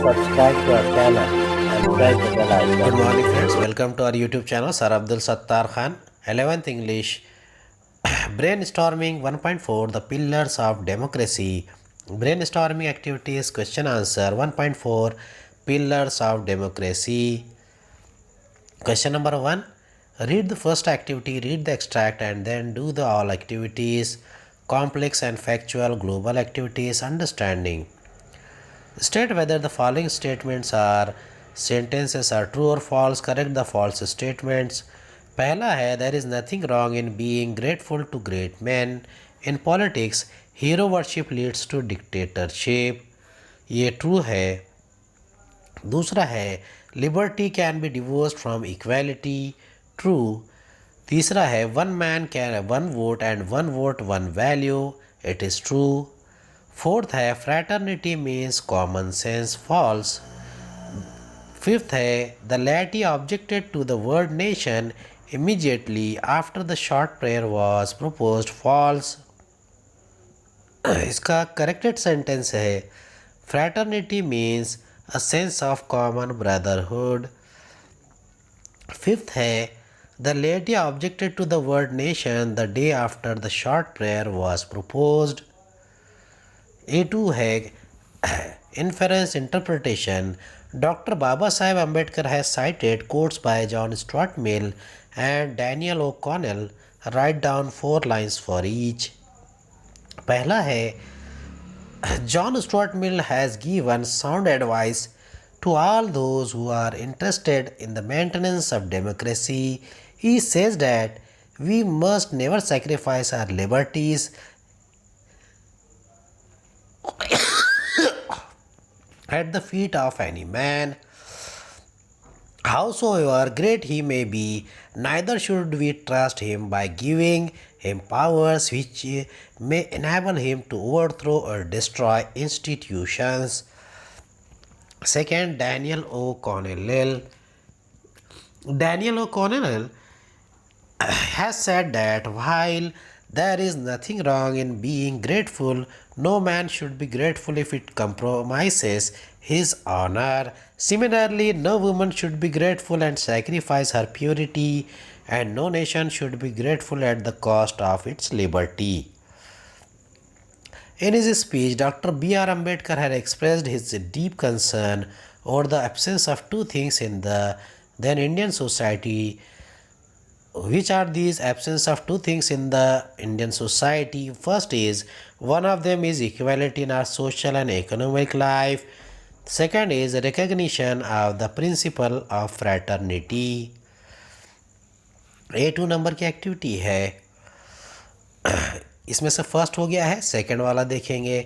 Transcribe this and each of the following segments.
subscribe to our channel and press the bell Good icon. morning friends, welcome to our YouTube channel Sir Abdul Sattar Khan, 11th English. Brainstorming 1.4, the pillars of democracy. Brainstorming activities, question answer 1.4, pillars of democracy. Question number 1, read the first activity, read the extract and then do the all activities. Complex and factual global activities, understanding. State whether the following statements are sentences are true or false. Correct the false statements. पहला है there is nothing wrong in being grateful to great men. In politics, hero worship leads to dictatorship. ये true है. दूसरा है liberty can be divorced from equality. True. तीसरा है one man can one vote and one vote one value. It is true. Fourth है fraternity means common sense false. Fifth है the laity objected to the word nation immediately after the short prayer was proposed false. इसका corrected sentence है fraternity means a sense of common brotherhood. Fifth है the lady objected to the word nation the day after the short prayer was proposed. A2 है inference interpretation. Dr. Baba Saheb Ambedkar has cited quotes by John Stuart Mill and Daniel O'Connell. Write down 4 lines for each. पहला है John Stuart Mill has given sound advice to all those who are interested in the maintenance of democracy. He says that we must never sacrifice our liberties at the feet of any man, howsoever great he may be. Neither should we trust him by giving him powers which may enable him to overthrow or destroy institutions. Second, Daniel O'Connell. Daniel O'Connell has said that while there is nothing wrong in being grateful, no man should be grateful if it compromises his honor. Similarly, no woman should be grateful and sacrifice her purity, and no nation should be grateful at the cost of its liberty. In his speech, Dr. B.R. Ambedkar had expressed his deep concern over the absence of two things in the then Indian society. Which are these absence of two things in the Indian society? First is one of them is equality in our social and economic life. Second is recognition of the principle of fraternity. A2 number की activity है. इसमें से first हो गया है, second वाला देखेंगे.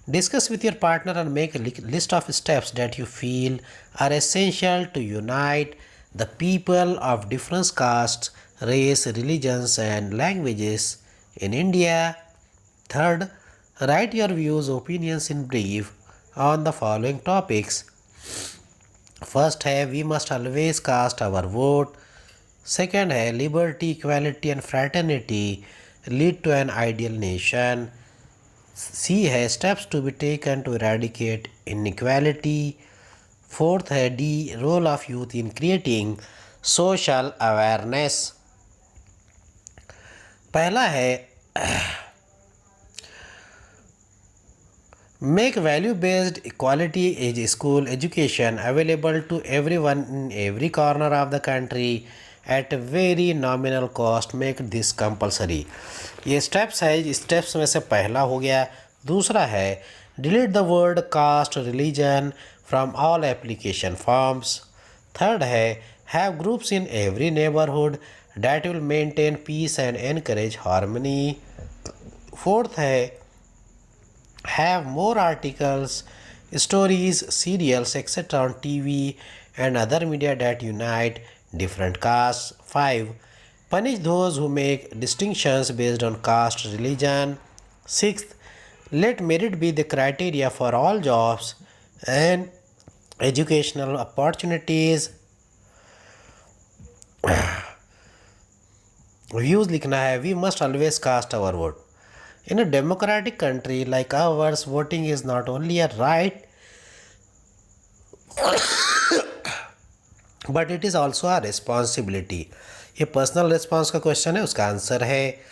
Discuss with your partner and make list of steps that you feel are essential to unite the people of different castes, race, religions and languages in India. Third, write your views, opinions in brief on the following topics. First है we must always cast our vote. Second है liberty, equality and fraternity lead to an ideal nation. C है steps to be taken to eradicate inequality. Fourth है the role of youth in creating social awareness. पहला है make value based equality as school education available to everyone in every corner of the country at very nominal cost. Make this compulsory. ये steps है, steps में से पहला हो गया. दूसरा है delete the word caste religion from all application forms. Third है have groups in every neighborhood that will maintain peace and encourage harmony. Fourth है have more articles, stories, serials etc. on TV and other media that unite different castes. 5. Punish those who make distinctions based on caste religion. 6th, let merit be the criteria for all jobs and educational opportunities. Views लिखना है we must always cast our vote. In a democratic country like ours, voting is not only a right but it is also a responsibility. ये personal response का question है, उसका answer है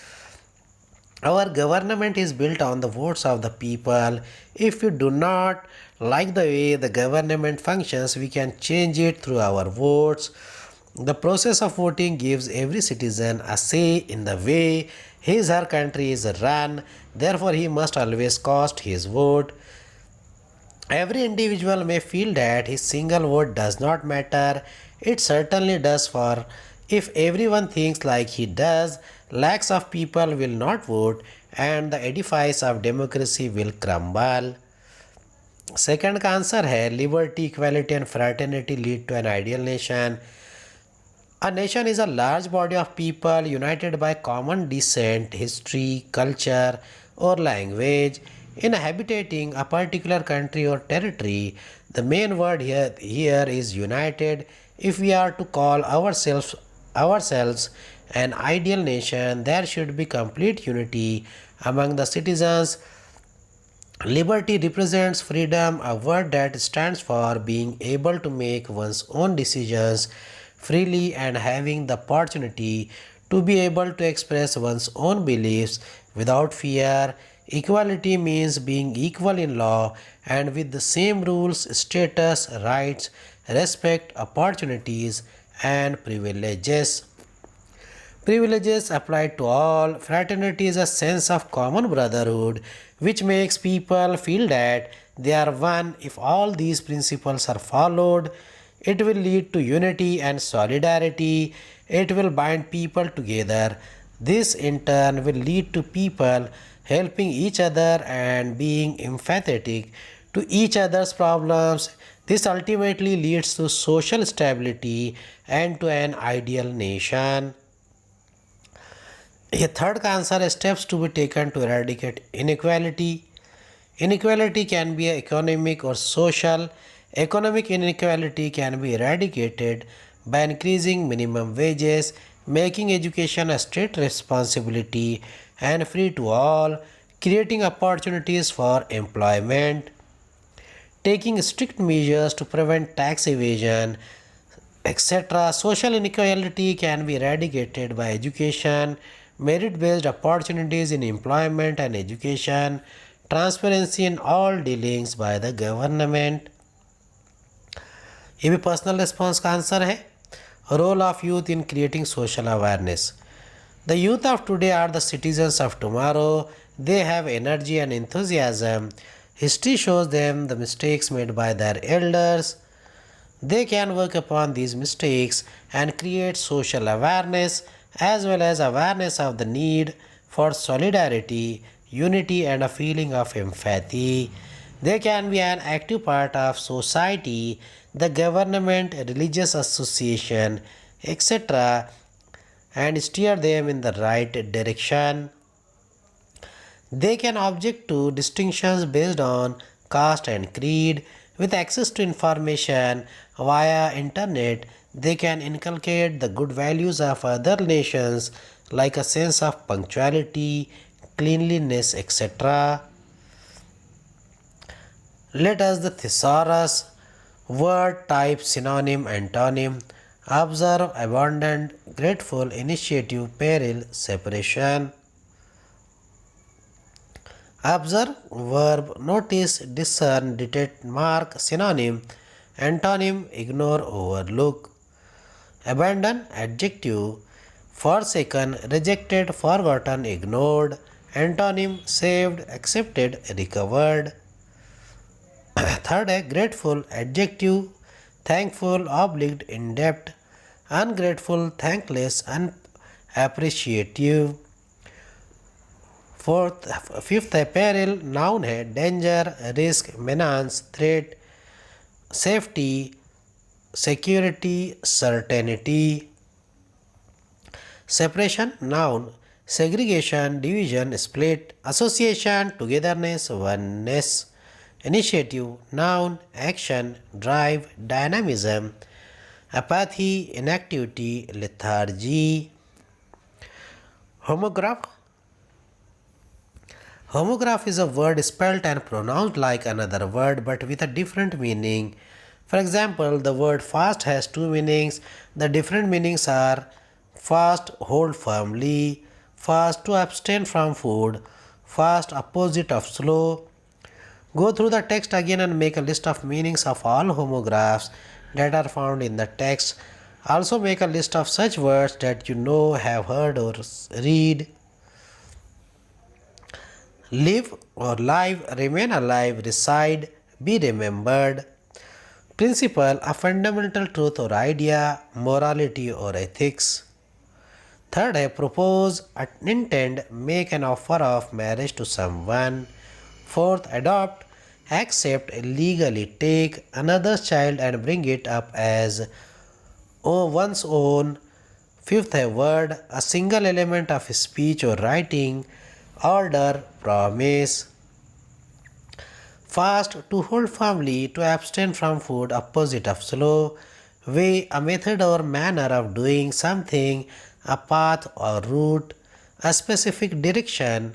our government is built on the votes of the people. If we do not like the way the government functions, we can change it through our votes. The process of voting gives every citizen a say in the way his or her country is run. Therefore, he must always cast his vote. Every individual may feel that his single vote does not matter. It certainly does, for if everyone thinks like he does, lakhs of people will not vote and the edifice of democracy will crumble. Second का answer है liberty, equality and fraternity lead to an ideal nation. A nation is a large body of people united by common descent, history, culture, or language. In habitating a particular country or territory, the main word here is united. If we are to call ourselves an ideal nation, there should be complete unity among the citizens. Liberty represents freedom, a word that stands for being able to make one's own decisions freely and having the opportunity to be able to express one's own beliefs without fear. Equality means being equal in law and with the same rules, status, rights, respect, opportunities, and privileges. Privileges applied to all. Fraternity is a sense of common brotherhood which makes people feel that they are one. If all these principles are followed, it will lead to unity and solidarity. It will bind people together. This in turn will lead to people helping each other and being empathetic to each other's problems. This ultimately leads to social stability and to an ideal nation. A third का answer है steps to be taken to eradicate inequality. Inequality can be economic or social. Economic inequality can be eradicated by increasing minimum wages, making education a state responsibility and free to all, creating opportunities for employment, taking strict measures to prevent tax evasion, etc. Social inequality can be eradicated by education, merit-based opportunities in employment and education, transparency in all dealings by the government. ये भी personal response का answer है. Role of youth in creating social awareness. The youth of today are the citizens of tomorrow. They have energy and enthusiasm. History shows them the mistakes made by their elders. They can work upon these mistakes and create social awareness as well as awareness of the need for solidarity, unity, and a feeling of empathy. They can be an active part of society, the government, religious association, etc., and steer them in the right direction. They can object to distinctions based on caste and creed. With access to information via internet, they can inculcate the good values of other nations like a sense of punctuality, cleanliness, etc. Let us the thesaurus. Word, type, synonym, antonym. Observe, abundant, grateful, initiative, peril, separation. Observe, verb, notice, discern, detect, mark, synonym, antonym, ignore, overlook. Abandon, adjective, forsaken, rejected, forgotten, ignored. Antonym, saved, accepted, recovered. Third, grateful, adjective, thankful, obliged, indebted, ungrateful, thankless, unappreciative. Fifth है peril, noun है danger, risk, menace, threat, safety, security, certainty. Separation, noun, segregation, division, split, association, togetherness, oneness. Initiative, noun, action, drive, dynamism, apathy, inactivity, lethargy. Homograph. Homograph is a word spelled and pronounced like another word but with a different meaning. For example, the word fast has two meanings. The different meanings are fast, hold firmly, fast, to abstain from food, fast, opposite of slow. Go through the text again and make a list of meanings of all homographs that are found in the text. Also make a list of such words that you know, have heard or read. Live or live, remain alive, reside, be remembered. Principle, a fundamental truth or idea, morality or ethics. Third है propose, intend, make an offer of marriage to someone. Fourth, adopt, accept, legally take another's child and bring it up as one's own. Fifth है word, a single element of speech or writing, order, promise. Fast, to hold firmly, to abstain from food, opposite of slow. Way, a method or manner of doing something, a path or route, a specific direction.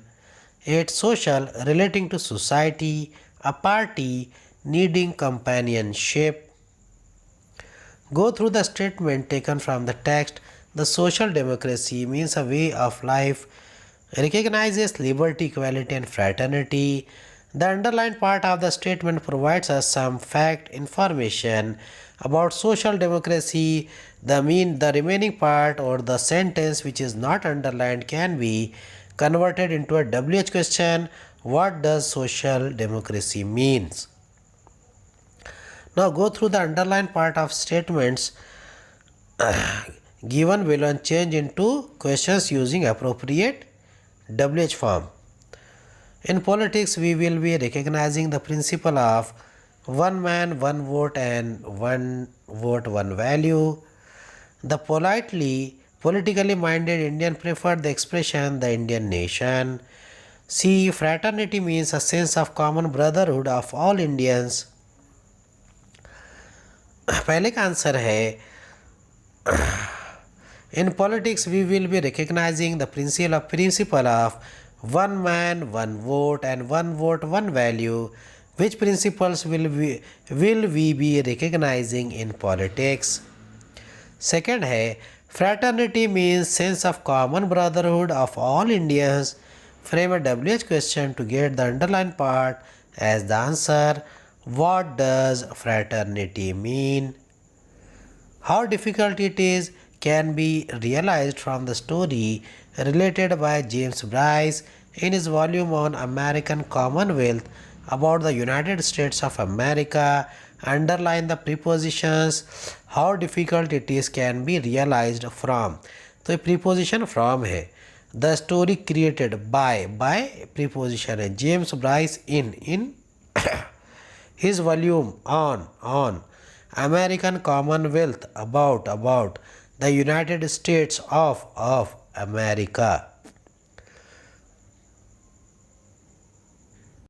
8. Social, relating to society, a party, needing companionship. Go through the statement taken from the text. The social democracy means a way of life, recognizes liberty, equality, and fraternity. The underlined part of the statement provides us some fact information about social democracy. The remaining part or the sentence which is not underlined can be converted into a WH question. What does social democracy means? Now go through the underlined part of statements given below and change into questions using appropriate WH form. In politics, we will be recognizing the principle of one man, one vote and one vote, one value. The politically minded Indian preferred the expression the Indian nation. C. Fraternity means a sense of common brotherhood of all Indians. पहले का answer है in politics we will be recognizing the principle of one man, one vote and one vote, one value. Which principles will we be recognizing in politics? Second है fraternity means sense of common brotherhood of all Indians. Frame a WH question to get the underlined part as the answer. What does fraternity mean? How difficult it is can be realized from the story related by James Bryce in his volume on American Commonwealth about the United States of America. Underline the prepositions. How difficult it is can be realized from. तो ये preposition from है. The story created by preposition है. James Bryce in his volume on American Commonwealth about the United States of America.